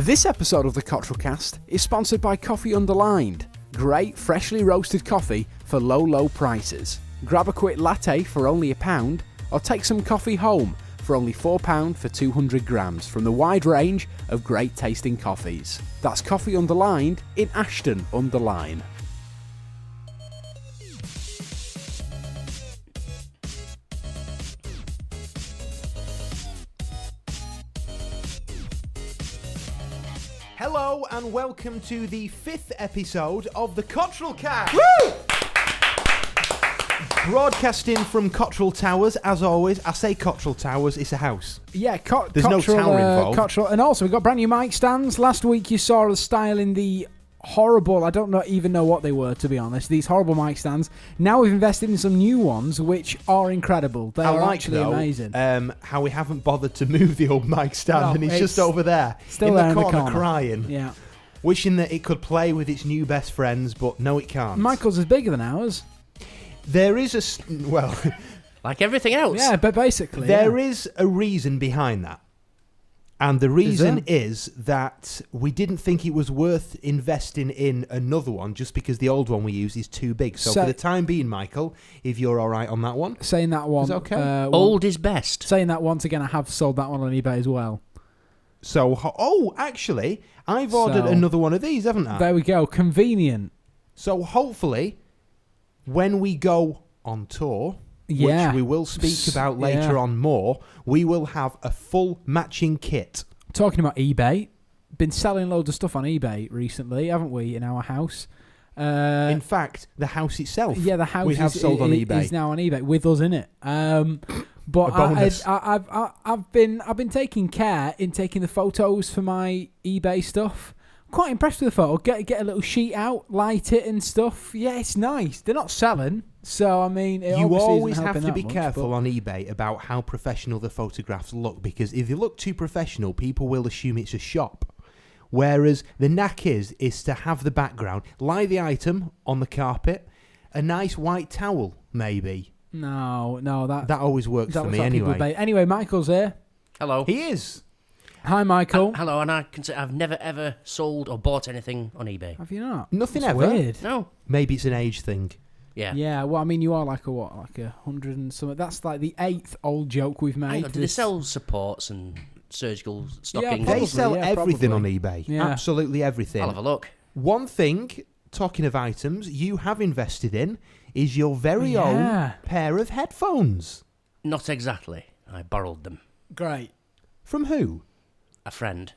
This episode of the Cottrell Cast is sponsored by Coffee Underlined. Great, freshly roasted coffee for low, low prices. Grab a quick latte for only £1, or take some coffee home for only £4 for 200 grams from the wide range of great tasting coffees. That's Coffee Underlined in Ashton-under-Lyne. Hello and welcome to the 5th episode of the Cottrell Cast. Woo! Broadcasting from Cottrell Towers, as always. I say Cottrell Towers, it's a house. Yeah, There's Cottrell, no tower involved. Cottrell. And also, we've got brand new mic stands. Last week you saw us styling the horrible, I don't even know what they were, to be honest, these horrible mic stands. Now we've invested in some new ones, which are incredible. They are actually amazing. How we haven't bothered to move the old mic stand, and it's just over there, still in there the corner crying. Yeah. Wishing that it could play with its new best friends, but no, it can't. Michael's is bigger than ours. There is like everything else. Yeah, but basically. There is a reason behind that. And the reason is that we didn't think it was worth investing in another one just because the old one we use is too big. So for the time being, Michael, if you're all right on that one. Saying that one. Is that okay? Old is best. Saying that once again, I have sold that one on eBay as well. So, actually, I've ordered another one of these, haven't I? There we go. Convenient. So hopefully, when we go on tour, which we will speak about later on more, we will have a full matching kit. Talking about eBay, been selling loads of stuff on eBay recently, haven't we, in our house? In fact, the house itself. Yeah, the house we have sold on eBay. Is now on eBay with us in it. But I've been taking care in taking the photos for my eBay stuff. Quite impressed with the photo. Get a little sheet out, light it and stuff. Yeah, it's nice. They're not selling, so I mean, you always have to be careful on eBay about how professional the photographs look, because if they look too professional, people will assume it's a shop. Whereas the knack is to have the background, lie the item on the carpet, a nice white towel, maybe. No, that always works for me anyway. Anyway, Michael's here. Hello. He is. Hi, Michael. Hello, and I can say I've never ever sold or bought anything on eBay. Have you not? Nothing That's ever. Weird. No. Maybe it's an age thing. Yeah. Yeah. Well, I mean, you are like a 100 and something. That's like the 8th old joke we've made. Do they sell supports and surgical stockings? They sell everything probably on eBay. Yeah. Absolutely everything. I'll have a look. One thing, talking of items, you have invested in is your very own pair of headphones. Not exactly. I borrowed them. Great. From who? A friend.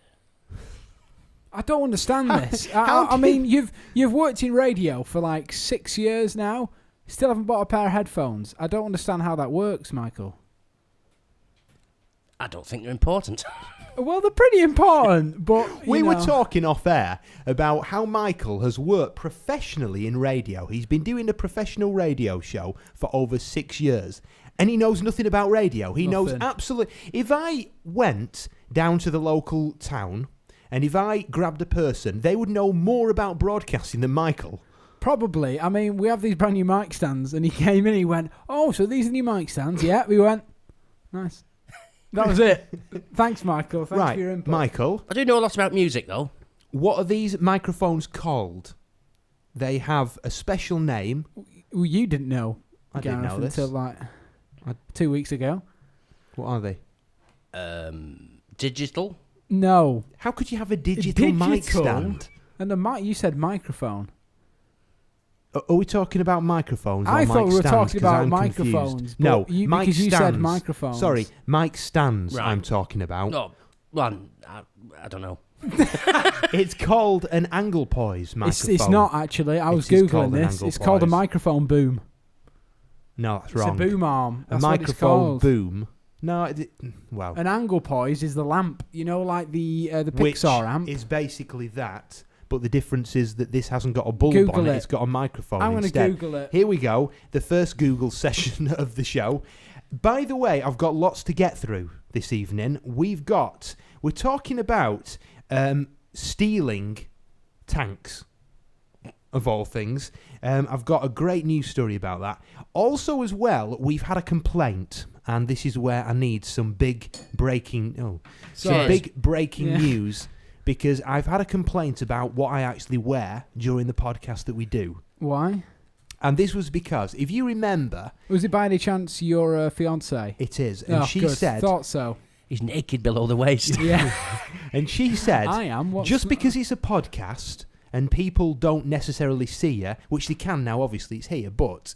I don't understand this. I mean, you've worked in radio for like 6 years now. Still haven't bought a pair of headphones. I don't understand how that works, Michael. I don't think they're important. Well, they're pretty important, but we were talking off air about how Michael has worked professionally in radio. He's been doing a professional radio show for over 6 years, and he knows nothing about radio. He knows absolutely. If I went down to the local town, and if I grabbed a person, they would know more about broadcasting than Michael. Probably. I mean, we have these brand new mic stands, and he came in and he went, "Oh, so these are new mic stands?" Yeah, we went, "Nice." That was it. Thanks, Michael. Thanks for your input. Michael. I do know a lot about music, though. What are these microphones called? They have a special name. Well, you didn't know. I didn't know this. Until like 2 weeks ago. What are they? Digital? No. How could you have a digital mic stand? And the mic, you said microphone. Are we talking about microphones or I thought we were talking about I'm microphones. No, mic because you said microphones. Sorry, mic stands Right. I'm talking about. No, well, I don't know. It's called an angle poise microphone. It's not actually. I was Googling this. It's called a microphone boom. No, that's wrong. It's a boom arm. That's a what it's microphone called. boom. No, well. An angle poise is the lamp. You know, like the Which Pixar amp. is basically that, but the difference is that this hasn't got a bulb on it. It's got a microphone I'm instead. going to Google it. Here we go. The first Google session of the show. By the way, I've got lots to get through this evening. We're talking about stealing tanks, of all things. I've got a great news story about that. Also, as well, we've had a complaint, and this is where I need some big breaking news because I've had a complaint about what I actually wear during the podcast that we do. Why? And this was because, if you remember... Was it by any chance your fiancée? It is. And she good. said... Thought so. He's naked below the waist. Yeah. And she said... I am. Just because it's a podcast and people don't necessarily see you, which they can now, obviously, it's here, but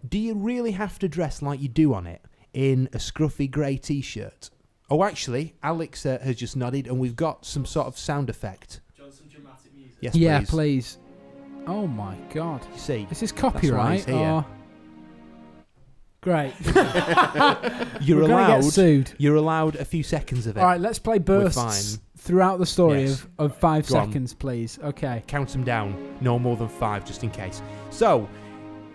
do you really have to dress like you do on it in a scruffy grey T-shirt? Oh, actually, Alex has just nodded, and we've got some sort of sound effect. Do you want some dramatic music? Yes, Yeah, please. please. Oh my God. You see, Is this why copyright? he's here. Or... Great. you're We're gonna allowed. get sued. You're allowed a few seconds of it. All right, let's play bursts fine. throughout the story Yes. of 5 Go on. seconds, please. Okay. Count them down. No more than 5, just in case. So,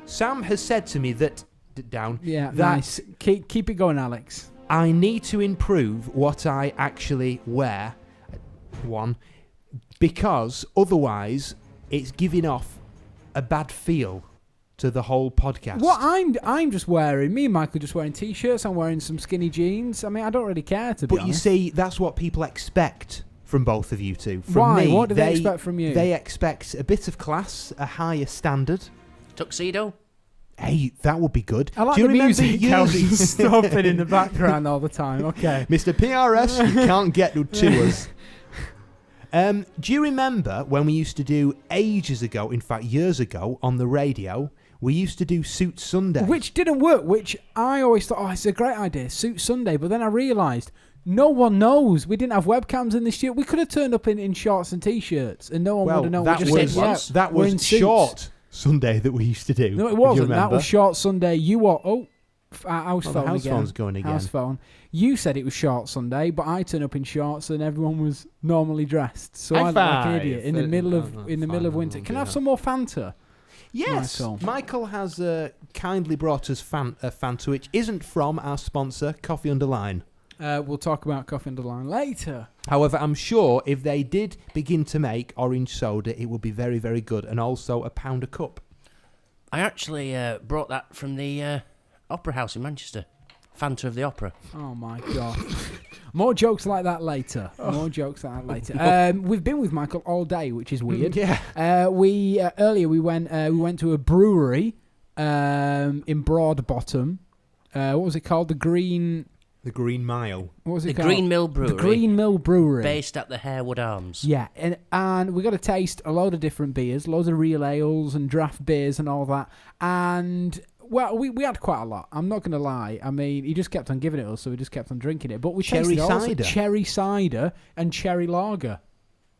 Sam has said to me that Yeah, that nice. Keep it going, Alex. I need to improve what I actually wear. One, because otherwise it's giving off a bad feel to the whole podcast. What I'm just wearing, me and Michael are just wearing t-shirts. I'm wearing some skinny jeans. I mean, I don't really care, to be But you honest. see, that's what people expect from both of you two. From Why? me, What do they expect from you? They expect a bit of class, a higher standard. Tuxedo? Hey, that would be good. I like Do you the remember music years- stopping in the background all the time. Okay. Mr. PRS, you can't get to us. Do you remember when we used to do ages ago, in fact years ago, on the radio, we used to do Suit Sunday? Which didn't work, which I always thought, oh, it's a great idea, Suit Sunday. But then I realised no one knows. We didn't have webcams in the studio. We could have turned up in shorts and t-shirts and no one would have known. That We just was, said, yeah, that we're in was suits. short Sunday that we used to do. No, it if you wasn't. That remember. was short Sunday. You were... Oh, house Oh, phone the house again. phone's going again. House phone. You said it was short Sunday, but I turned up in shorts and everyone was normally dressed. So High I look like an five. idiot in the middle of Fine, winter. I'll Can do I have that. some more Fanta? Yes, Michael has kindly brought us a Fanta, which isn't from our sponsor, Coffee Underline. We'll talk about Coffee Underline later. However, I'm sure if they did begin to make orange soda, it would be very, very good, and also £1 a cup. I actually brought that from the Opera House in Manchester. Fanta of the Opera. Oh my God. More jokes like that later. More jokes like that later. We've been with Michael all day, which is weird. Yeah. We earlier we went to a brewery in Broadbottom. What was it called? The Green Mile. What was it The called? Green Mill Brewery. The Green Mill Brewery. Based at the Harewood Arms. Yeah, and we got to taste a load of different beers, loads of real ales and draft beers and all that. And well, we had quite a lot. I'm not going to lie. I mean, he just kept on giving it us, so we just kept on drinking it. But we Cherry tasted also cider. cherry cider and cherry lager.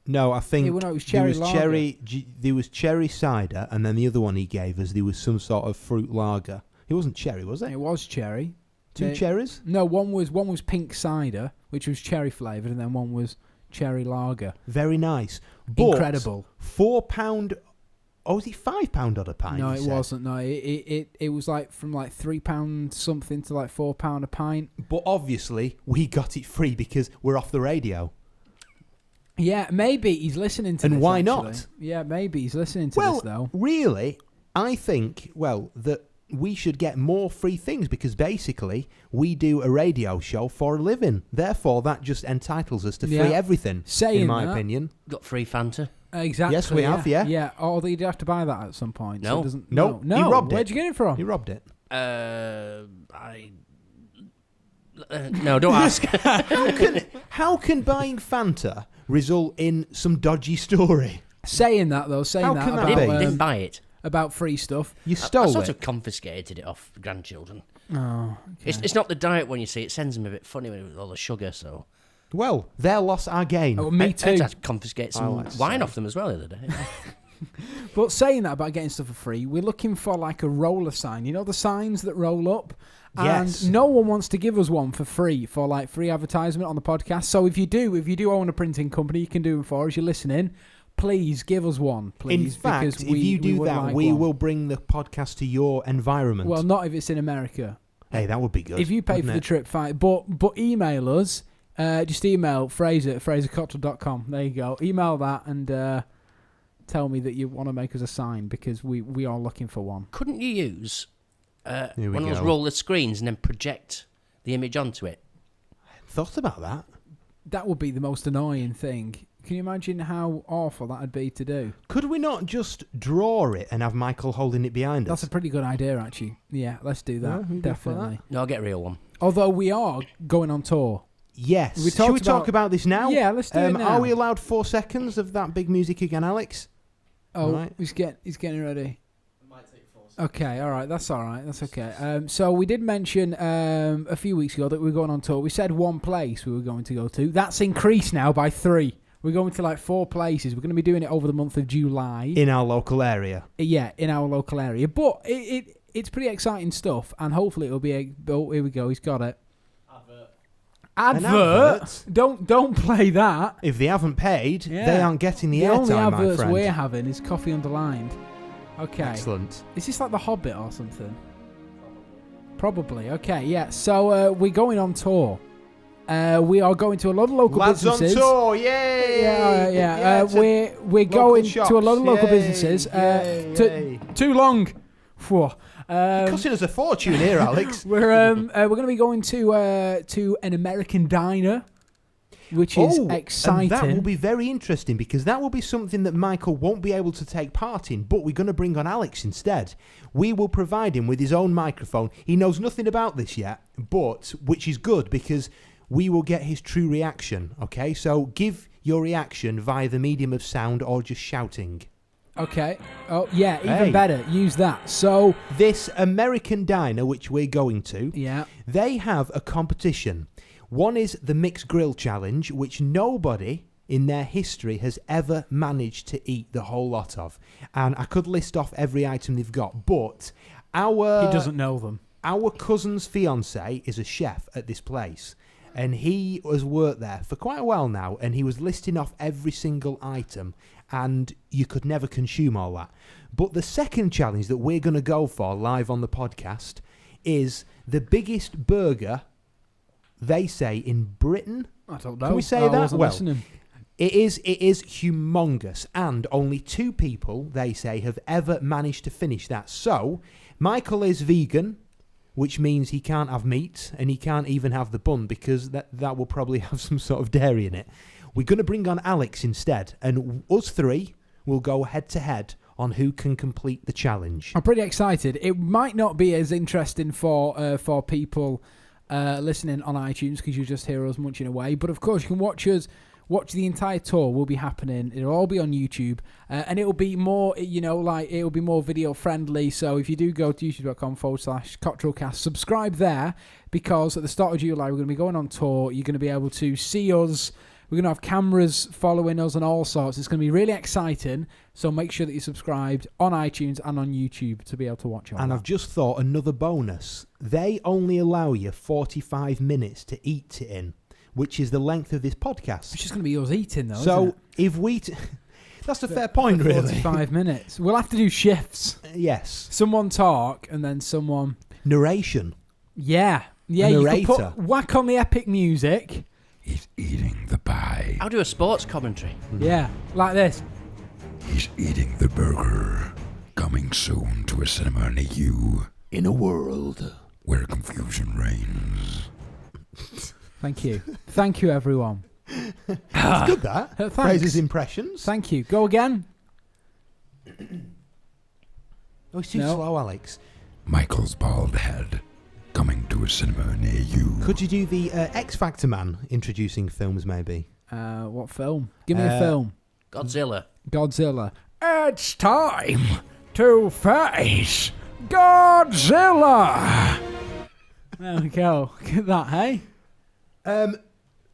No, I think Yeah, well, no, it was cherry lager. there was cherry cider, and then the other one he gave us, there was some sort of fruit lager. It wasn't cherry, was it? It was cherry. Two cherries? No, one was pink cider, which was cherry flavoured, and then one was cherry lager. Very nice. But Incredible. £4. Oh, was it £5 on a pint? No, you it said? wasn't. No, it was like from like £3 something to like £4 a pint. But obviously, we got it free because we're off the radio. Yeah, maybe he's listening to this. And why actually. not? Yeah, maybe he's listening to this though. Really, I think, that we should get more free things because basically we do a radio show for a living. Therefore, that just entitles us to free everything, Saying in my that- opinion. Got free Fanta. Exactly. Yes, we have, yeah. Yeah, although you'd have to buy that at some point. So No. it doesn't, No, no. he robbed Where'd it. you get it from? He robbed it. No, don't ask. How can buying Fanta result in some dodgy story? Saying that though, How that can that about, be? Didn't buy it. about free stuff. You I stole sort it. of confiscated it off the grandchildren. Oh, okay. It's not the diet one, you see. It sends them a bit funny with all the sugar, so... Well, their loss, our gain. Oh, me I too. had to confiscate some like to wine say. off them as well the other day. But saying that about getting stuff for free, we're looking for like a roller sign. You know the signs that roll up? Yes. And no one wants to give us one for free, for like free advertisement on the podcast. So if you do own a printing company, you can do them for us. You're listening. Please give us one, please. In fact, because if you do would that, like we one. will bring the podcast to your environment. Well, not if it's in America. Hey, that would be good. If you pay for wouldn't the it? trip, fine. But email us. Just email Fraser at frasercottrell.com. There you go. Email that and tell me that you want to make us a sign because we are looking for one. Couldn't you use Here we one of those go. roller screens and then project the image onto it? Thought about that. That would be the most annoying thing. Can you imagine how awful that'd be to do? Could we not just draw it and have Michael holding it behind That's us? a pretty good idea, actually. Yeah, let's do that. Yeah, we go for Definitely. No, I'll get a real one. Although we are going on tour. Yes. We Should we talked talk about this now? Yeah, let's do it now. Are we allowed 4 seconds of that big music again, Alex? Oh, Right. he's getting ready. Okay, all right, that's all right, that's okay. So we did mention a few weeks ago that we were going on tour. We said one place we were going to go to. That's increased now by 3. We're going to like 4 places. We're going to be doing it over the month of July. In our local area. Yeah, in our local area. But it's pretty exciting stuff, and hopefully it'll be oh, here we go, he's got it. Advert? Don't play that. If they haven't paid, Yeah. they aren't getting the The only airtime, my adverts friend. we're having is Coffee Underlined. Okay. Excellent. Is this like The Hobbit or something? Probably. Okay, yeah. So we're going on tour. We are going to a lot of local Lads businesses. on tour, yay! Yeah. We're going to a lot of local Yay, businesses. yay. Too long. Phew. You're costing us a fortune here, Alex. We're going to be going to an American diner, which is exciting. And that will be very interesting because that will be something that Michael won't be able to take part in, but we're going to bring on Alex instead. We will provide him with his own microphone. He knows nothing about this yet, but which is good because we will get his true reaction, okay? So give your reaction via the medium of sound or just shouting. Okay. Oh, yeah, even Hey. better. Use that. So, This American diner, which we're going to, yeah. they have a competition. One is the Mixed Grill Challenge, which nobody in their history has ever managed to eat the whole lot of. And I could list off every item they've got, but He doesn't know them. our cousin's fiance is a chef at this place. And he has worked there for quite a while now, and he was listing off every single item, and you could never consume all that. But the second challenge that we're going to go for live on the podcast is the biggest burger, they say, in Britain. I don't know. Can we say I that? wasn't Well, listening. It is humongous, and only 2 people, they say, have ever managed to finish that. So, Michael is vegan, which means he can't have meat, and he can't even have the bun, because that will probably have some sort of dairy in it. We're going to bring on Alex instead, and us 3 will go head-to-head on who can complete the challenge. I'm pretty excited. It might not be as interesting for people listening on iTunes because you just hear us munching away, but of course you can watch the entire tour. Will be happening. It'll all be on YouTube, and it'll be more, it'll be more video friendly. So if you do go to youtube.com/CottrellCast, subscribe there, because at the start of July we're going to be going on tour. You're going to be able to see us. We're going to have cameras following us and all sorts. It's going to be really exciting. So make sure that you're subscribed on iTunes and on YouTube to be able to watch it. And I've just thought another bonus. They only allow you 45 minutes to eat it in, which is the length of this podcast. It's just going to be us eating, though. So isn't it? if we... That's a fair point, really. 45 minutes. We'll have to do shifts. Yes. Someone talk and then someone... Narration. Yeah. Yeah, A you narrator. could whack on the epic music. He's eating the pie. I'll do a sports commentary. Yeah, like this. He's eating the burger. Coming soon to a cinema near you. In a world where confusion reigns. Thank you. Thank you, everyone. It's good, that. Thanks. Fraser's impressions. Thank you. Go again. Oh, it's too No. slow, Alex. Michael's bald head. Coming to a cinema near you. Could you do the X Factor man introducing films, maybe? What film? Give me a film. Godzilla. Godzilla. It's time to face Godzilla. There we go. Look at that, hey?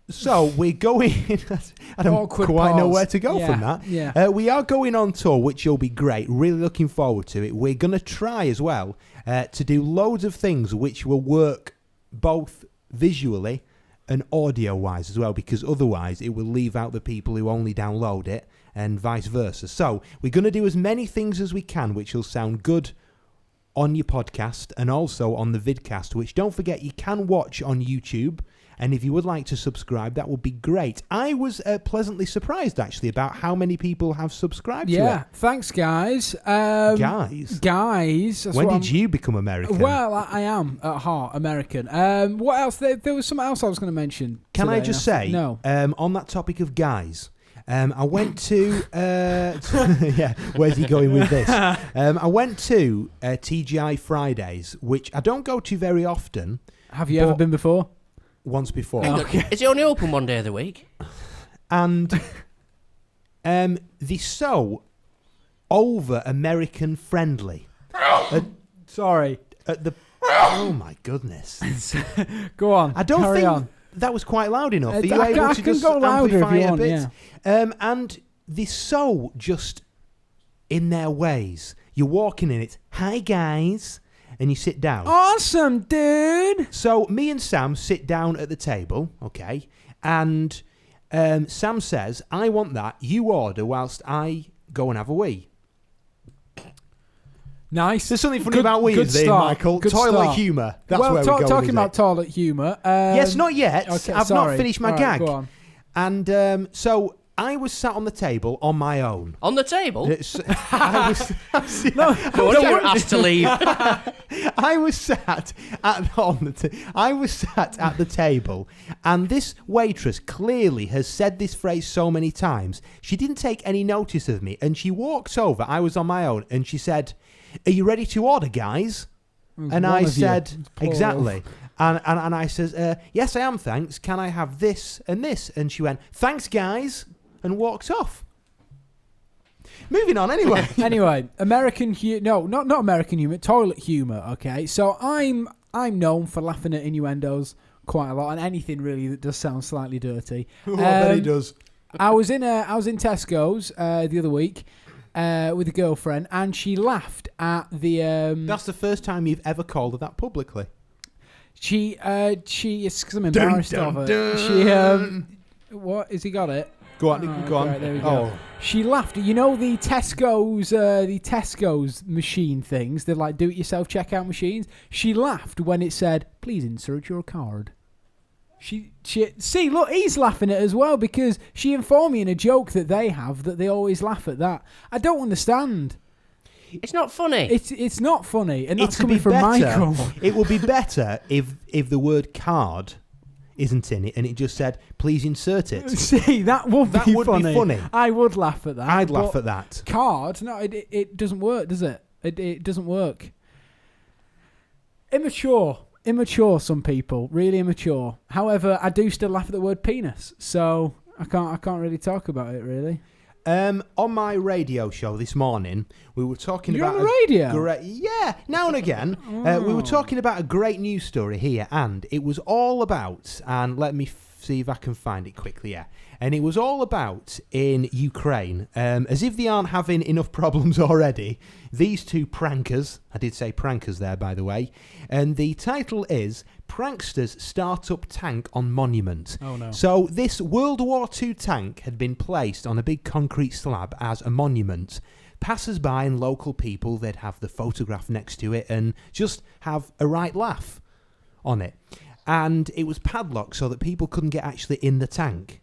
So we're going... I don't Awkward quite know pause. where to go Yeah, from that. yeah. We are going on tour, which will be great. Really looking forward to it. We're going to try as well to do loads of things which will work both visually and audio-wise as well, because otherwise it will leave out the people who only download it and vice versa. So we're going to do as many things as we can which will sound good on your podcast and also on the vidcast, which don't forget you can watch on YouTube. And if you would like to subscribe, that would be great. I was pleasantly surprised, actually, about how many people have subscribed to Yeah, it. thanks, guys. Guys? Guys. that's When what did you become American? Well, I am at heart American. What else? There was something else I was going to mention. Can I today. just say, No. on that topic of guys, I went to yeah. Where's he going with this? I went to TGI Fridays, which I don't go to very often. Have you ever been before? Once before. Okay. Is it only open one day of the week? And they're so over American friendly. Sorry. Oh my goodness! Go on. I don't carry think on. that was quite loud enough. Are you I able can to just go louder if amplify you it a want, bit? yeah. And they're so just in their ways. You're walking in it. Hi guys, and you sit down. Awesome, dude. So me and Sam sit down at the table, okay, and Sam says, "I want that. You order whilst I go and have a wee." Nice. There's something funny about wees there, Michael. Good Toilet start. humour. That's where we're going. Talking about toilet humour. Yes, not yet. Okay, I've sorry. not finished my All right, gag. go on. And so I was sat on the table on my own. On the table? I was, No wonder you were asked to leave. I was sat at the table, and this waitress clearly has said this phrase so many times. She didn't take any notice of me, and she walked over. I was on my own, and she said, "Are you ready to order, guys?" And I said, "Exactly." And I says, "Yes, I am, thanks. Can I have this and this?" And she went, "Thanks, guys," and walked off. Moving on, anyway. Anyway, American humour. No, not American humour. Toilet humour. Okay, so I'm known for laughing at innuendos quite a lot, and anything really that does sound slightly dirty. I bet he does. I was in Tesco's the other week with a girlfriend, and she laughed at the. That's the first time you've ever called her that publicly. She is because I'm embarrassed of her. She what? Has he got it? Go on, go on. Right, there we go. Oh. She laughed. You know the Tesco's machine things, they're like do-it-yourself checkout machines. She laughed when it said, "Please insert your card." She see, look, he's laughing at it as well because she informed me in a joke that they have that they always laugh at that. I don't understand. It's not funny. It's not funny, and that's It would coming be from better. Michael. It would be better if the word card isn't in it and it just said, "Please insert it." See, that would be funny. I would laugh at that. I'd laugh at that. Card? No, it doesn't work, does it? It doesn't work. Immature, some people. Really immature. However, I do still laugh at the word penis, so I can't really talk about it, really. On my radio show this morning, we were talking You're about on the radio? Yeah, now and again. We were talking about a great news story here, and it was all about, and let me see if I can find it quickly, yeah. And it was all about in Ukraine, as if they aren't having enough problems already, these two prankers, I did say prankers there, by the way, and the title is Pranksters Start Up Tank on Monument. Oh, no. So this World War II tank had been placed on a big concrete slab as a monument. Passers-by and local people, they'd have the photograph next to it and just have a right laugh on it. And it was padlocked so that people couldn't get actually in the tank.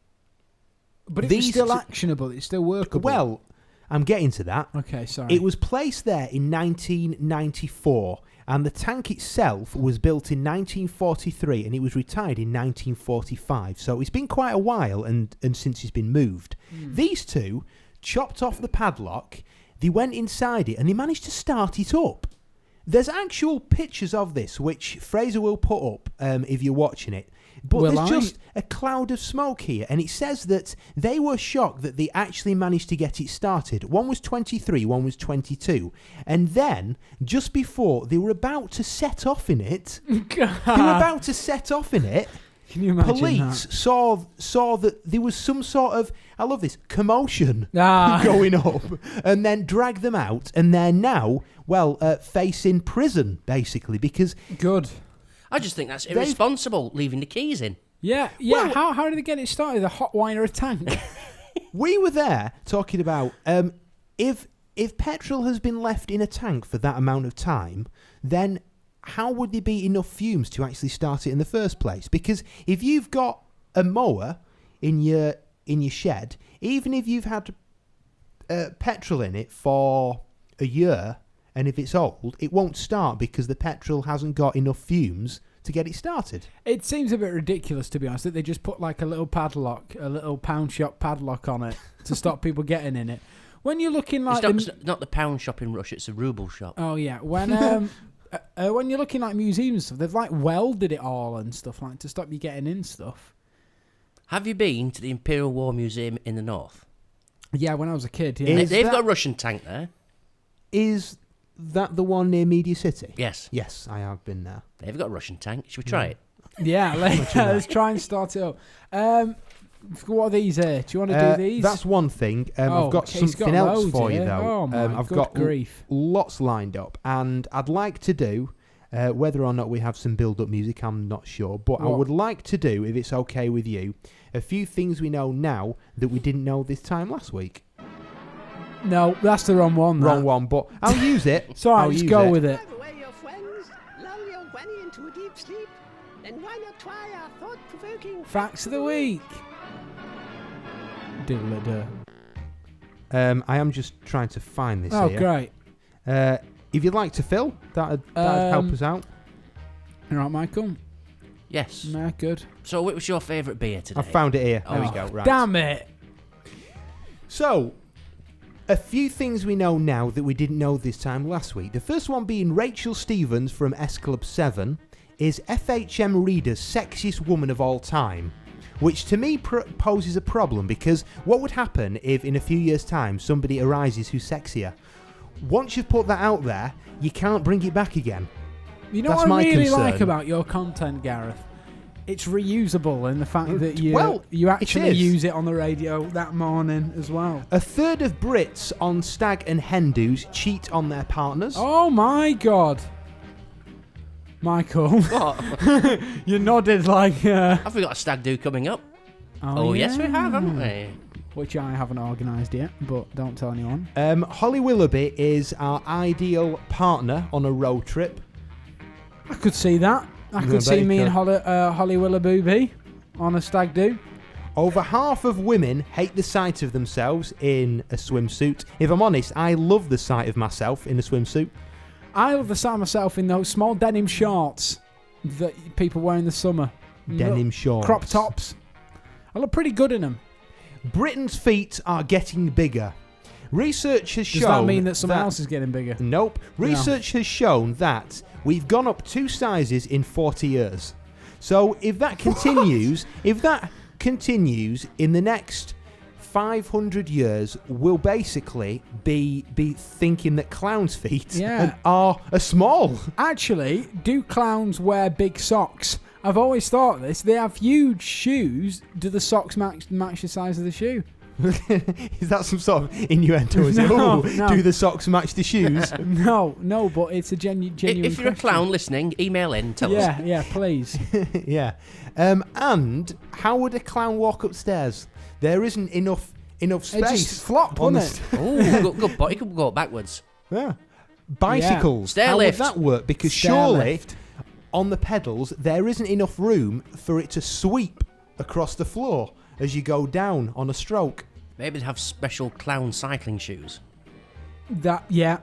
But it's still actionable. It's still workable. Well, I'm getting to that. Okay, sorry. It was placed there in 1994, and the tank itself was built in 1943, and it was retired in 1945. So it's been quite a while, and since it's been moved. These two chopped off the padlock, they went inside it, and they managed to start it up. There's actual pictures of this, which Fraser will put up if you're watching it. But there's just a cloud of smoke here, and it says that they were shocked that they actually managed to get it started. One was 23, one was 22. And then, just before they were about to set off in it, Can you imagine police saw that there was some sort of, I love this, commotion going up, and then dragged them out, and they're now, facing prison, basically, because... Good. I just think that's irresponsible, leaving the keys in. Yeah. Well, how did they get it started? The hot wire a tank. We were there talking about if petrol has been left in a tank for that amount of time, then how would there be enough fumes to actually start it in the first place? Because if you've got a mower in your shed, even if you've had petrol in it for a year, and if it's old, it won't start because the petrol hasn't got enough fumes to get it started. It seems a bit ridiculous, to be honest, that they just put like a little padlock, a little pound shop padlock on it to stop people getting in it. When you're looking like... It's not the pound shop in Rush, it's a ruble shop. Oh, yeah. When you're looking like museums and stuff, they've like welded it all and stuff like to stop you getting in stuff. Have you been to the Imperial War Museum in the north? Yeah, when I was a kid, yeah. They've got a Russian tank there. Is that the one near Media City? Yes. Yes, I have been there. They've got a Russian tank. Should we try it? Yeah, let's try and start it up. What are these here? Do you want to do these? That's one thing. I've got something else for you, though. Oh, my I've good got grief. lots lined up, and I'd like to do, whether or not we have some build-up music, I'm not sure, but I would like to do, if it's okay with you, a few things we know now that we didn't know this time last week. No, that's the wrong one. Wrong one, but I'll use it. Sorry, just go with it. Drive away your friends, lull your granny into a deep sleep, then why not try our thought-provoking Facts of the week. Diddle-a-duh. I am just trying to find this Oh, here. great. If you'd like to fill, that'd help us out. All right, Michael? Yes. Yeah, good. So, what was your favourite beer today? I found it here. Oh, There we go. Right. Damn it. So, a few things we know now that we didn't know this time last week. The first one being Rachel Stevens from S Club 7 is FHM Reader's sexiest woman of all time, which to me poses a problem, because what would happen if in a few years' time somebody arises who's sexier? Once you've put that out there, you can't bring it back again. You know That's what I my really concern. like about your content, Gareth? It's reusable in the fact that you actually is. use it on the radio that morning as well. A third of Brits on stag and hen do's cheat on their partners. Oh my God. Michael, What? you nodded like... Have we got a stag do coming up? Oh, yes, we have, haven't we? Which I haven't organised yet, but don't tell anyone. Holly Willoughby is our ideal partner on a road trip. I could see that. I Yeah, could see bet me you and Holly Willoughby on a stag do. Over half of women hate the sight of themselves in a swimsuit. If I'm honest, I love the sight of myself in a swimsuit. I love the sight of myself in those small denim shorts that people wear in the summer. Denim shorts. Crop tops. I look pretty good in them. Britain's feet are getting bigger. Research has shown... Does that mean that someone else is getting bigger? Nope. Research has shown that we've gone up 2 sizes in 40 years. So if that continues, in the next 500 years, we'll basically be thinking that clowns' feet are small. Actually, do clowns wear big socks? I've always thought this. They have huge shoes. Do the socks match the size of the shoe? Is that some sort of innuendo? Is it? No. Do the socks match the shoes? No, but it's a genuine If you're a question. clown listening, email in, tell us. Yeah, please. Yeah. And how would a clown walk upstairs? There isn't enough space. It just flop, on wouldn't it? Oh, good point. He could go backwards. Yeah. Bicycles. Stair How lift. would that work? Because Stair surely lift. on the pedals there isn't enough room for it to sweep across the floor as you go down on a stroke. Maybe they'd have special clown cycling shoes. Yeah,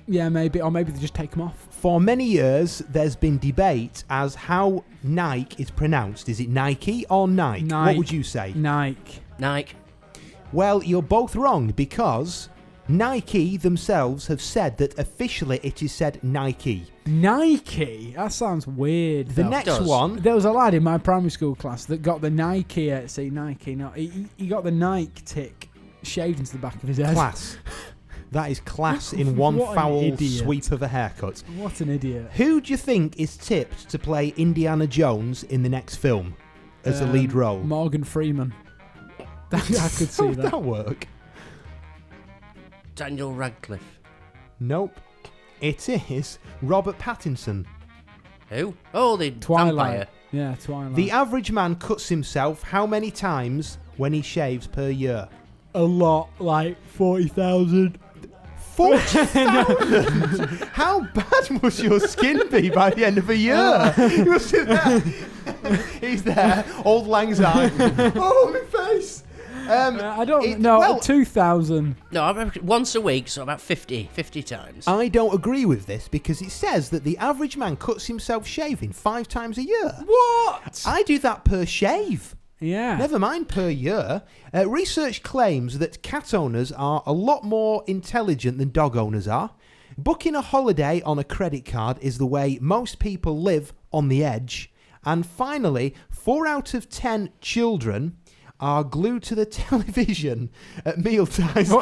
maybe, or maybe they just take them off. For many years, there's been debate as how Nike is pronounced. Is it Nike or Nike? Nike. What would you say? Nike. Well, you're both wrong, because Nike themselves have said that officially it is said Nike. Nike? That sounds weird. The though. next does. one... There was a lad in my primary school class that got the Nike, Nike, no, he got the Nike tick shaved into the back of his head. Class. That is class in one What an foul idiot. sweep of a haircut. What an idiot. Who do you think is tipped to play Indiana Jones in the next film as a lead role? Morgan Freeman. I could see How would that. that work? Daniel Radcliffe. Nope. It is Robert Pattinson. Who? Oh, the Twilight. vampire. Yeah, Twilight. The average man cuts himself how many times when he shaves per year? a lot, like 40,000. 40,000? How bad must your skin be by the end of a year? You'll sit there. He's there, old lang syne. Oh, my face. I don't know. well- 2,000. No, I reckon once a week, so about 50 times. I don't agree with this because it says that the average man cuts himself shaving 5 times a year. What? I do that per shave. Yeah. Never mind per year. Research claims that cat owners are a lot more intelligent than dog owners are. Booking a holiday on a credit card is the way most people live on the edge. And finally, 4 out of 10 children are glued to the television at mealtimes. How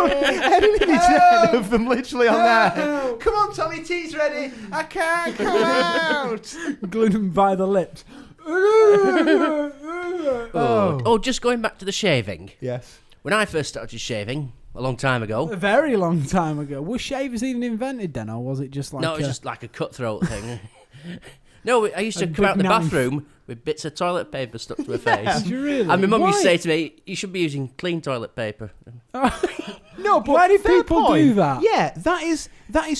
many of them literally on there? Come on, Tommy, tea's ready. I can't come out. Glued them by the lips. Oh, just going back to the shaving. Yes. When I first started shaving, a long time ago. A very long time ago. Was shavers even invented then, or was it just like... No, it was just like a cutthroat thing. No, I used to A come out big the knife. bathroom with bits of toilet paper stuck to my face. Did you really? And my mum used to Why? say to me, you should be using clean toilet paper. No, but Why do fair people point. do that? Yeah, that is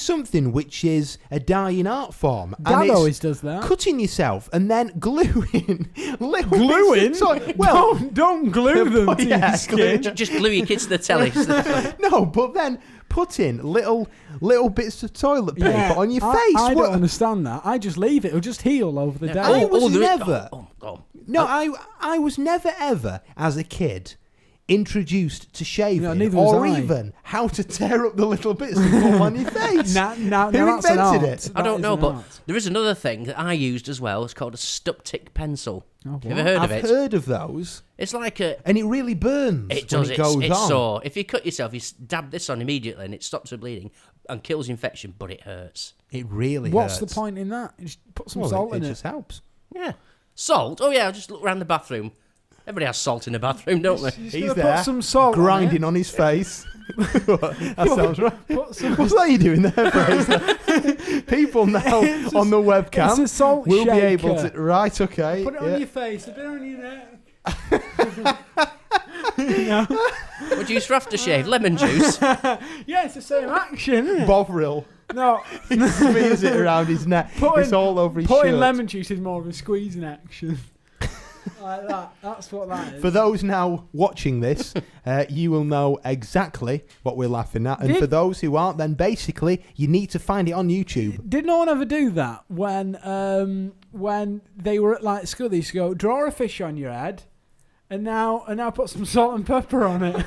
something which is a dying art form. Dad and it's always does that. Cutting yourself and then gluing little Gluing? bits of well, don't glue them to yeah, your skin. Just glue your kids to the telly. no, but then putting little bits of toilet paper Yeah, on your face. I What- don't understand that. I just leave it. It'll just heal over the day. I was there is- never- oh. No, I was never ever as a kid introduced to shaving No, neither was or I. even how to tear up the little bits and put them on your face. Now Who that's an art. invented it? I That don't is know, an but art. there is another thing that I used as well. It's called a stuptic pencil. Oh, Have you what? ever heard I've of it? heard of those, It's like a... and it really burns. It does. When it goes It's on. sore. If you cut yourself, you dab this on immediately and it stops the bleeding and kills infection, but it hurts. It really What's hurts. the point in that? Just put some Well, salt it in it. just helps. Yeah. Salt? Oh, yeah, I'll just look around the bathroom. Everybody has salt in the bathroom, don't they? Just He's gonna there, put some salt grinding on on his face. That sounds right. it. Put some What's that you doing there, Fraser? People now It's a- on the webcam it's a salt will be shaker. able to. Right, okay. Put it yeah. on your face, a bit on your neck. What do you use for aftershave? Lemon juice? Yeah, it's the same action, isn't it? Bovril. No, He smears it around his neck. Putting- It's all over his putting shirt. lemon juice is more of a squeezing action. Like that. That's what that is. For those now watching this, you will know exactly what we're laughing at. And Did- for those who aren't, then basically you need to find it on YouTube. Did no one ever do that when they were at like school? They used to go draw a fish on your head, and now put some salt and pepper on it.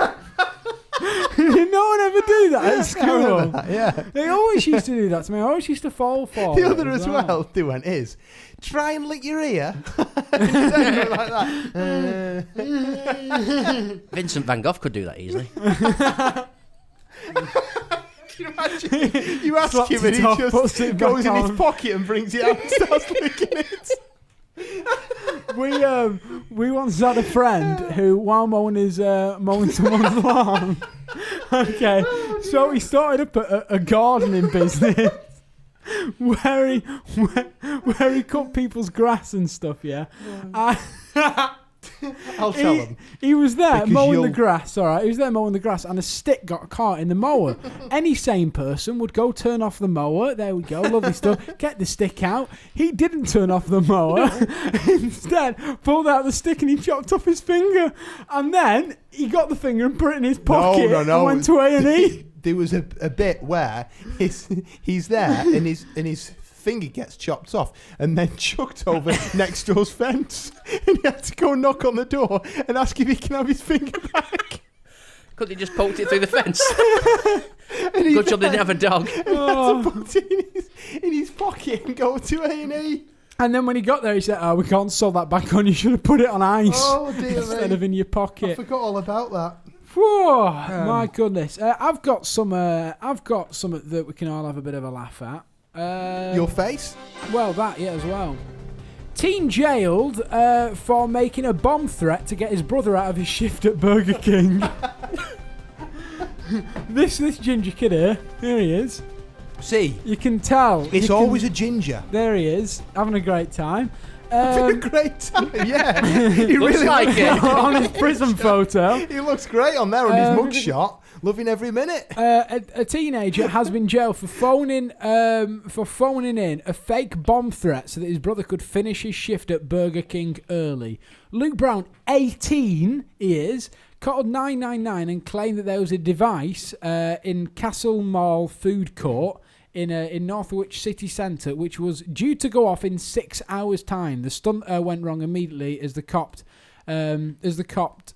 Did no one ever do that at school? Yeah. They always used to do that to me. I always used to fall for The it other as well, they went, is try and lick your ear. And you don't do it like that. Vincent van Gogh could do that easily. Can you imagine? You ask Slaps him and it he off, puts just it goes back in his on. pocket and brings it out and starts licking it. We once had a friend who, while mowing someone's lawn, okay, so he started up a gardening business where he cut people's grass and stuff. Yeah, I'll tell him. He was there Because mowing you'll- the grass, all right? He was there mowing the grass, and a stick got caught in the mower. Any sane person would go turn off the mower. There we go, lovely stuff. Get the stick out. He didn't turn off the mower. Instead, pulled out the stick and he chopped off his finger. And then he got the finger and put it in his pocket No. and went to A&E. There was a bit where he's there and his finger gets chopped off and then chucked over next door's fence, and he had to go knock on the door and ask if he can have his finger back. Could he just poked it through the fence? And he Good job they didn't have a dog. had to put it in his pocket and go to A&E. And then when he got there, he said, "Oh, we can't sew that back on. You should have put it on ice Oh dear instead me. of in your I pocket." forgot all about that. Whew, my goodness. I've got some that we can all have a bit of a laugh at. Your face? Well, that, yeah, as well. Teen jailed for making a bomb threat to get his brother out of his shift at Burger King. this ginger kid here he is. See, You can tell. it's always a ginger. There he is, having a great time. Having a great time. Yeah, he Looks really like it. on his prison photo. He looks great on there on his mugshot. Loving every minute. A teenager has been jailed for phoning in a fake bomb threat so that his brother could finish his shift at Burger King early. Luke Brown, 18, he is, called 999 and claimed that there was a device in Castle Mall food court in Northwich city centre which was due to go off in 6 hours' time. The stunt went wrong immediately as the cops as the cops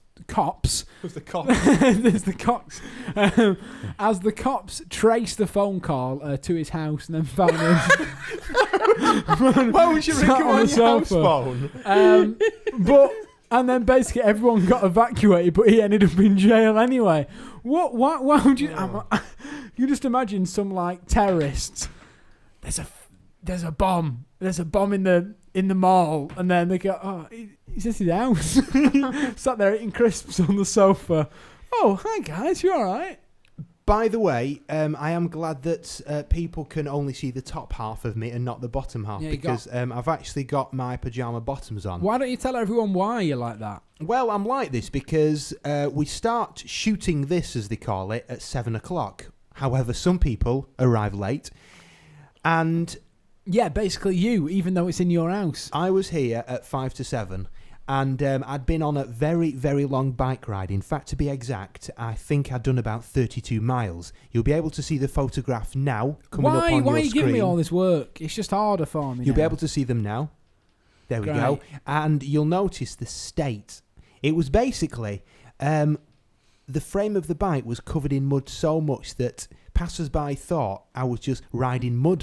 traced the phone call to his house and then found him. Why would you ring him on your house phone? And then basically everyone got evacuated, but he ended up in jail anyway. What? Why would you? You just imagine some like terrorists. There's a bomb. There's a bomb in the mall, and then they go, "Oh, is this his house?" Sat there eating crisps on the sofa. Oh, hi guys, you all right? By the way, I am glad that people can only see the top half of me and not the bottom half, because I've actually got my pyjama bottoms on. Why don't you tell everyone why you're like that? Well, I'm like this because we start shooting this, as they call it, at 7 o'clock. However, some people arrive late, and... Yeah, basically you, even though it's in your house. I was here at 5 to 7, and I'd been on a very, very long bike ride. In fact, to be exact, I think I'd done about 32 miles. You'll be able to see the photograph now coming up on your screen. Why are you giving me all this work? It's just harder for me. You'll be able to see them now. There we go. And you'll notice the state. It was basically... the frame of the bike was covered in mud so much that passers-by thought I was just riding mud.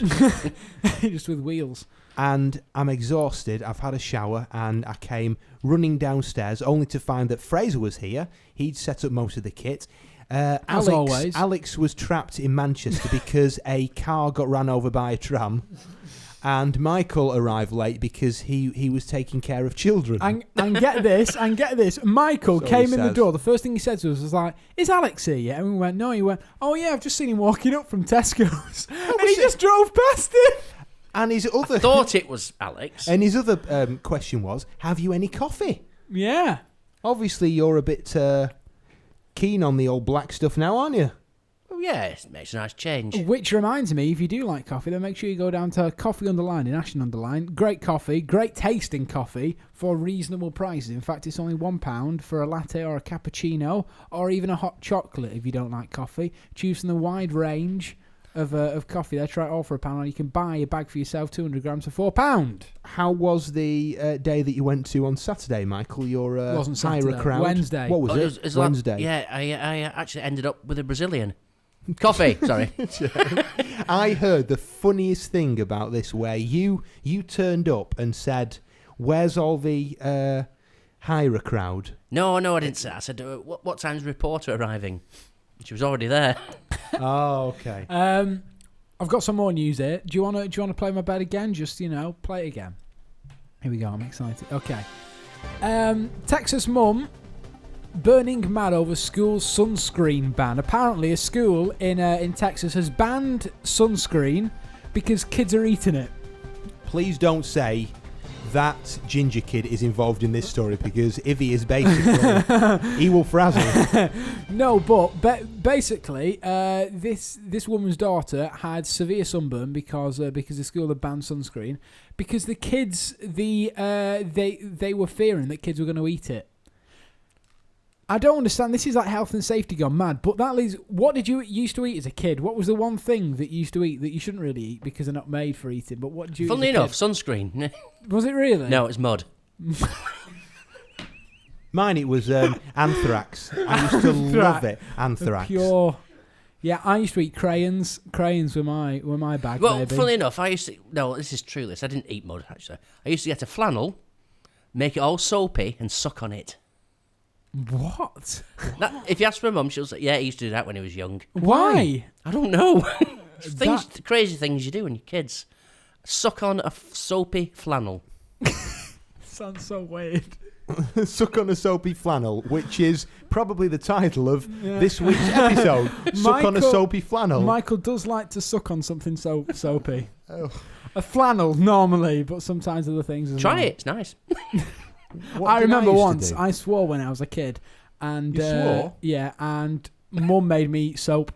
Just with wheels. And I'm exhausted. I've had a shower and I came running downstairs only to find that Fraser was here. He'd set up most of the kit. As always. Alex was trapped in Manchester because a car got ran over by a tram. And Michael arrived late because he was taking care of children. And get this. Michael came in the door. The first thing he said to us was like, "Is Alex here yet?" And we went, "No." He went, "Oh yeah, I've just seen him walking up from Tesco's." And he just drove past him. And his other... I thought it was Alex. And his other question was, have you any coffee? Yeah. Obviously, you're a bit keen on the old black stuff now, aren't you? Oh, yeah, it makes a nice change. Which reminds me, if you do like coffee, then make sure you go down to Coffee Underline in Ashton Underline. Great coffee, great tasting coffee for reasonable prices. In fact, it's only £1 for a latte or a cappuccino or even a hot chocolate if you don't like coffee. Choose from the wide range of coffee there. Try it all for £1, or you can buy a bag for yourself, 200 grams for £4. How was the day that you went to on Saturday, Michael? Your wasn't higher Saturday, crowd? Wednesday. What was it? Wednesday. I actually ended up with a Brazilian. Coffee, sorry. I heard the funniest thing about this, where you turned up and said, "Where's all the higher crowd?" No, I didn't say. I said, "What time's the reporter arriving?" She was already there. Oh, okay. I've got some more news here. Do you want to play my bed again? Just play it again. Here we go. I'm excited. Okay. Texas mum burning mad over school sunscreen ban. Apparently, a school in Texas has banned sunscreen because kids are eating it. Please don't say that ginger kid is involved in this story, because if he is, basically he will frazzle. No, but basically, this woman's daughter had severe sunburn because the school had banned sunscreen because the kids they were fearing that kids were going to eat it. I don't understand. This is like health and safety gone mad. But that leads... What did you used to eat as a kid? What was the one thing that you used to eat that you shouldn't really eat because they're not made for eating? But what did you eat? Funnily enough, sunscreen. Was it really? No, it's mud. Mine, it was anthrax. I used to love it. Anthrax. Pure. Yeah, I used to eat crayons. Crayons were my bag, well, baby. funnily enough, I used to... No, this is true. I didn't eat mud, actually. I used to get a flannel, make it all soapy, and suck on it. What? If you ask my mum, she'll say, yeah, he used to do that when he was young. Why? I don't know. Crazy things you do when you're kids. Suck on a soapy flannel. Sounds so weird. Suck on a soapy flannel, which is probably the title of this week's episode. Suck on a soapy flannel. Michael does like to suck on something so soapy. Oh. A flannel normally, but sometimes other things as well. Try it, it's nice. I remember once I swore when I was a kid, and you swore? Yeah, and Mum made me eat soap.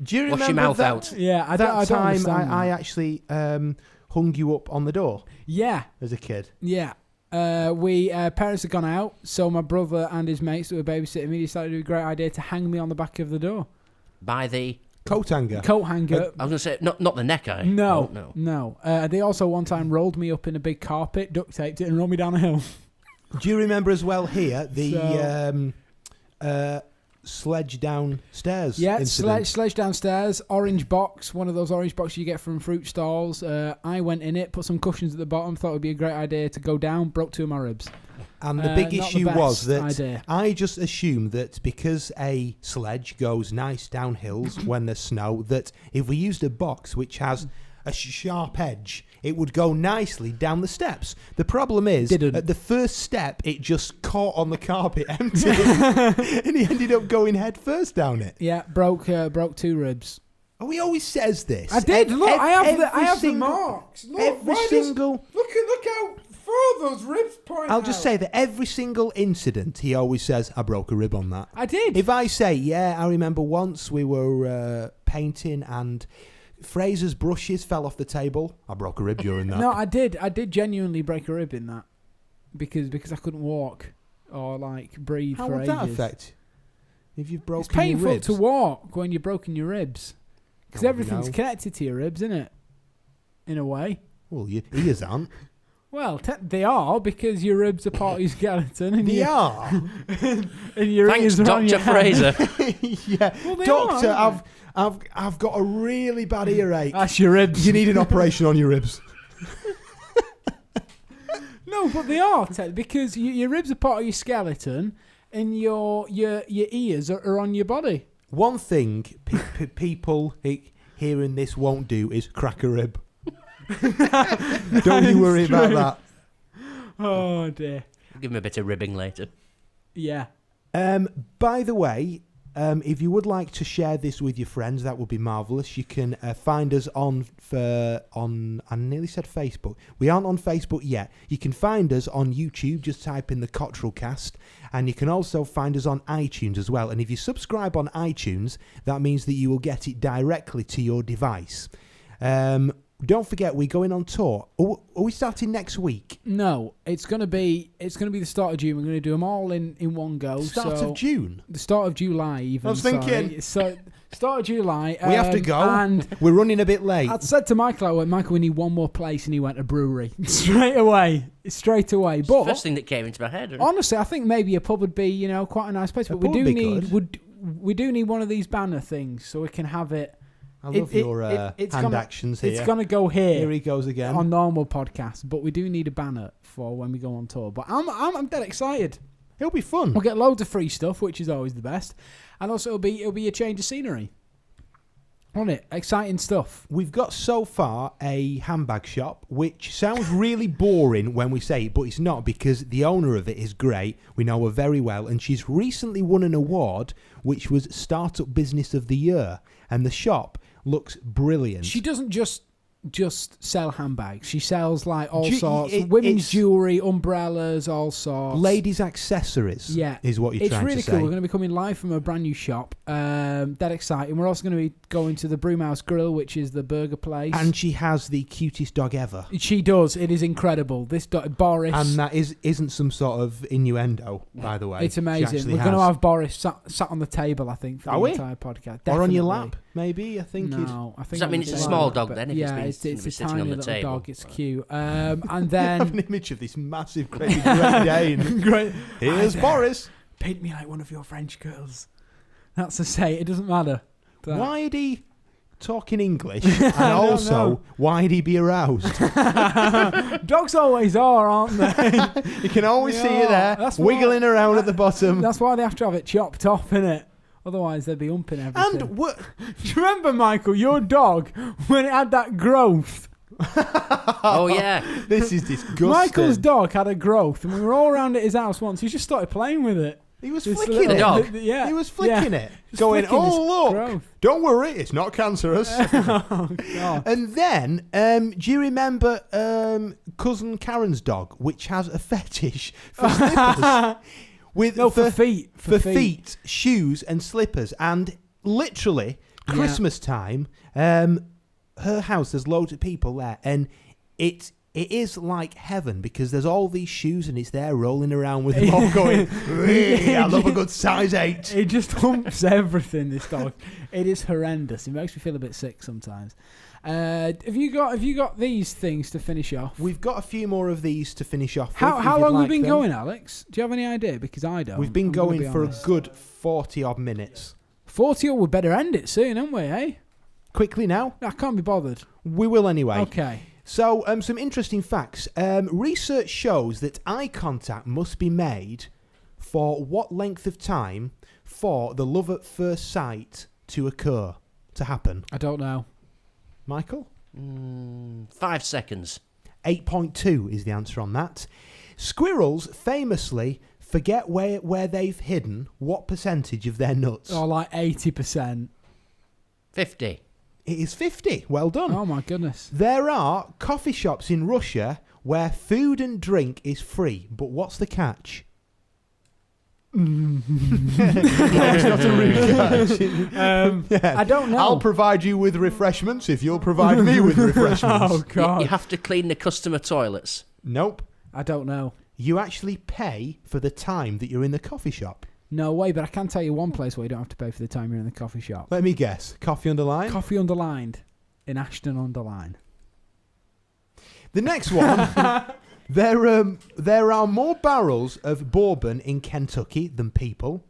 Do you remember Wash your mouth that, out. Yeah, I that don't time understand I that. actually hung you up on the door Yeah, as a kid? yeah. We parents had gone out, so my brother and his mates that were babysitting me decided it was a great idea to hang me on the back of the door. By the... Coat hanger. Coat hanger. I was going to say, not the neck, eh? No, Oh, no. no. They also one time rolled me up in a big carpet, duct taped it, and rolled me down a hill. Do you remember as well here the sledge downstairs Yeah, incident? sledge downstairs, orange box, one of those orange boxes you get from fruit stalls. I went in it, put some cushions at the bottom, thought it would be a great idea to go down, broke 2 of my ribs. And the big not the issue was best that idea. I just assumed that because a sledge goes nice down hills when there's snow, that if we used a box which has a sharp edge, it would go nicely down the steps. The problem is, Didn't. at the first step, it just caught on the carpet empty, and he ended up going head first down it. Yeah, broke 2 ribs. Oh, he always says this. I did. Look, I have the every marks. Look, Every single. Look how far those ribs point I'll just say that every single incident, he always says, I broke a rib on that. I did. If I say, yeah, I remember once we were painting and Fraser's brushes fell off the table, I broke a rib during that. No, I did. I did genuinely break a rib in that because I couldn't walk or like breathe How for would ages. that affect? If you've broken It's painful your ribs? to walk when you've broken your ribs because Oh, everything's no. connected to your ribs, isn't it? In a way. Well, your ears aren't. Well, they are because your ribs are part of your skeleton, and They your, are. and your Thanks, ears are on Dr. your head. Fraser. Yeah, Well, they doctor, are, I've got a really bad earache. That's your ribs. You need an operation on your ribs. No, but they are Ted, because your ribs are part of your skeleton, and your ears are on your body. One thing people hearing this won't do is crack a rib. Don't you worry about that. Oh dear. Give him a bit of ribbing later. Yeah. By the way, if you would like to share this with your friends, that would be marvellous. You can find us on I nearly said Facebook. We aren't on Facebook yet. You can find us on YouTube. Just type in the Cottrell Cast. And you can also find us on iTunes as well. And if you subscribe on iTunes, that means that you will get it directly to your device. Don't forget, we're going on tour. Are we starting next week? No, it's gonna be the start of June. We're gonna do them all in one go. Start so of June? The start of July, even. I was sorry. thinking. So start of July. We have to go. And We're running a bit late. I said to Michael, I went, Michael, we need one more place, and he went, a brewery. Straight away. But First thing that came into my head. honestly, I think maybe a pub would be, quite a nice place. But we pub do would be need good. we do need one of these banner things so we can have it. I love your it's hand gonna- actions here. It's gonna go Here he goes again. on normal podcasts, but we do need a banner for when we go on tour. But I'm dead excited. It'll be fun. We'll get loads of free stuff, which is always the best, and also it'll be a change of scenery. On it, exciting stuff. We've got so far a handbag shop, which sounds really boring when we say it, but it's not, because the owner of it is great. We know her very well, and she's recently won an award, which was Startup Business of the Year, and the shop looks brilliant. She doesn't just sell handbags. She sells like all Ju- sorts, it- women's it's- jewellery, umbrellas, all sorts. Ladies' accessories, Yeah, is what you're it's trying really to cool. say. We're going to be coming live from a brand new shop. That exciting. We're also going to be going to the Broomhouse Grill, which is the burger place. And she has the cutest dog ever. She does. It is incredible. This Boris. And that isn't some sort of innuendo, by the way. It's She amazing. actually We're going to has. have Boris sat on the table, I think, for Are the we? entire podcast. Or on your Definitely. lap, maybe. I think it's... No, I think Does that on mean the it's a table. small dog But then, if yeah, it's been it's a sitting tiny on the little table? dog. It's cute. And I have then an image of this massive, great Great Dane. great. Here's Hi there. Boris. Paint me like one of your French girls. That's to say, it doesn't matter. That- Why'd he talk in English? And also, know. why'd he be aroused? Dogs always are, aren't they? You can always see you Yeah, there, that's why- wiggling around at the bottom. That's why they have to have it chopped off, innit? Otherwise, they'd be humping everything. And what? Do you remember, Michael, your dog, when it had that growth? Oh, yeah. This is disgusting. Michael's dog had a growth, and we were all around at his house once. He just started playing with it. He was This flicking little- it. dog? Yeah. He was flicking yeah. it, Just going, flicking his "Oh look, growth." don't worry, it's not cancerous." Oh, God. And then, do you remember cousin Karen's dog, which has a fetish for slippers? For feet. For feet, shoes and slippers. And literally, Christmas time, her house, there's loads of people there. And it is like heaven because there's all these shoes and it's there rolling around with them all going, I love a good size 8. It just humps everything, this dog. It is horrendous. It makes me feel a bit sick sometimes. Have you got these things to finish off? We've got a few more of these to finish off. How long have we been going, Alex? Do you have any idea? Because I don't. We've been going for a good 40 odd minutes. 40, or we better end it soon, haven't we, eh? Quickly now? I can't be bothered. We will anyway. Okay. So, some interesting facts. Research shows that eye contact must be made for what length of time for the love at first sight to occur, to happen? I don't know. Michael? 5 seconds. 8.2 is the answer on that. Squirrels famously forget where they've hidden what percentage of their nuts. Oh, like 80%. 50. It is 50. Well done. Oh, my goodness. There are coffee shops in Russia where food and drink is free, but what's the catch? No, it's not a rude catch. I don't know. I'll provide you with refreshments if you'll provide me with refreshments. Oh, God. You have to clean the customer toilets. Nope. I don't know. You actually pay for the time that you're in the coffee shop. No way, but I can tell you one place where you don't have to pay for the time you're in the coffee shop. Let me guess. Coffee Underline? Coffee Underlined in Ashton Underline. The next one. There are more barrels of bourbon in Kentucky than people.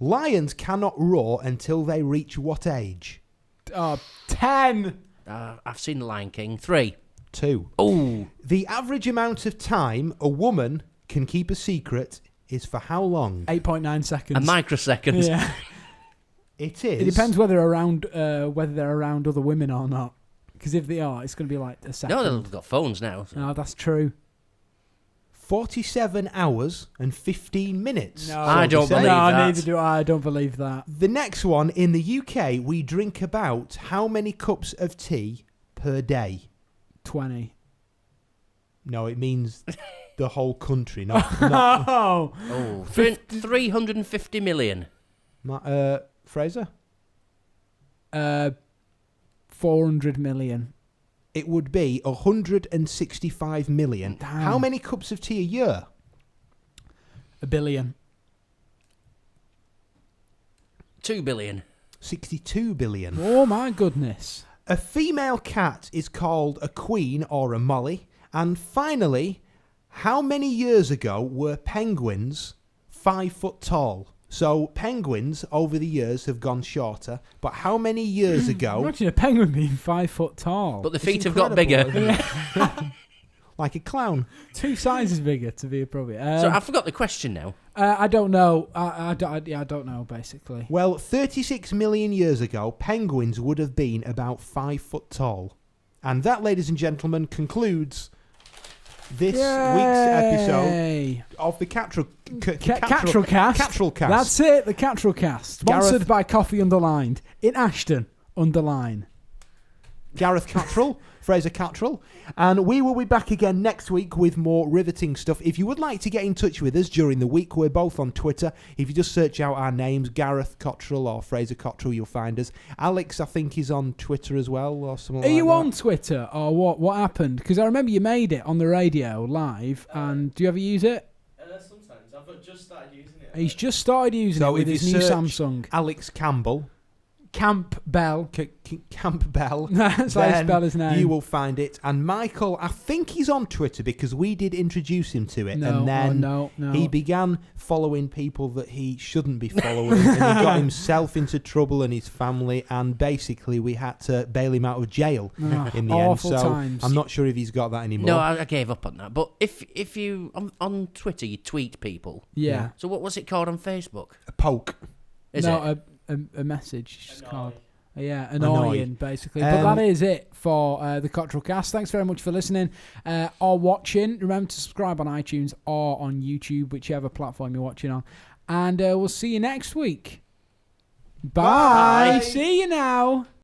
Lions cannot roar until they reach what age? 10. I've seen The Lion King. 3. 2. Oh. The average amount of time a woman can keep a secret is for how long? 8.9 seconds. A microsecond. Yeah. It is. It depends whether they're around other women or not. Because if they are, it's going to be like a second. No, they've got phones now. So. No, that's true. 47 hours and 15 minutes. No, I don't believe no, that. neither do I. I don't believe that. The next one, in the UK, we drink about how many cups of tea per day? 20. No, it means the whole country, not Oh. 350 million. Fraser? 400 million. It would be 165 million. Damn. How many cups of tea a year? 1 billion. 2 billion. 62 billion. Oh my goodness. A female cat is called a queen or a molly. And finally, how many years ago were penguins 5 foot tall? So penguins over the years have gone shorter, but how many years ago? Imagine a penguin being 5 foot tall. But the It's feet have got incredible, bigger. isn't it? Like a clown. 2 sizes bigger to be appropriate. So I forgot the question now. I don't know. I don't know, basically. Well, 36 million years ago, penguins would have been about 5 foot tall. And that, ladies and gentlemen, concludes this week's episode of the Cottrell Cast. Cast. That's it, the Cottrell Cast. Sponsored Gareth- by Coffee Underlined in Ashton Underline. Gareth Cottrell, Fraser Cottrell, and we will be back again next week with more riveting stuff. If you would like to get in touch with us during the week, we're both on Twitter. If you just search out our names, Gareth Cottrell or Fraser Cottrell, you'll find us. Alex, I think, is on Twitter as well, or something like that. Are you on Twitter, or what? What happened? Because I remember you made it on the radio live, and do you ever use it? Sometimes. I've just started using it. He's just started using it with if his you new search Samsung. Alex Campbell. Campbell. Campbell. That's how you spell his name. You will find it. And Michael, I think he's on Twitter because we did introduce him to it. No, and then no. he began following people that he shouldn't be following. And he got himself into trouble and his family. And basically, we had to bail him out of jail in the end. Awful So times. I'm not sure if he's got that anymore. No, I gave up on that. But if you on Twitter you tweet people. Yeah. So what's it called on Facebook? A poke. Is no, it? a message. It's called. Yeah, Annoy. annoying, basically. But that is it for the Cottrell Cast. Thanks very much for listening or watching. Remember to subscribe on iTunes or on YouTube, whichever platform you're watching on. And we'll see you next week. Bye. Bye. See you now.